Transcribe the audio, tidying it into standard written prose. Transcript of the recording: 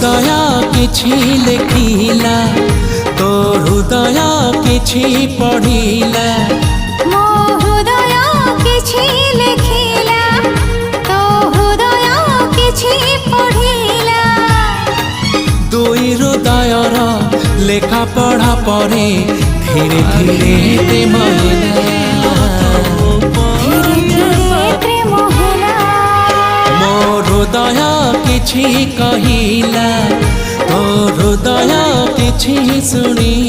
हृदय किछि लेखिला तो हृदय किछि पढ़िला मो हृदय किछि लेखिला तो हृदय किछि पढ़िला दुई हृदयर लेखा पढ़ा परे धीरे धीरे प्रेम मो हृदय किछि कहिला तो हृदय किछि शुणी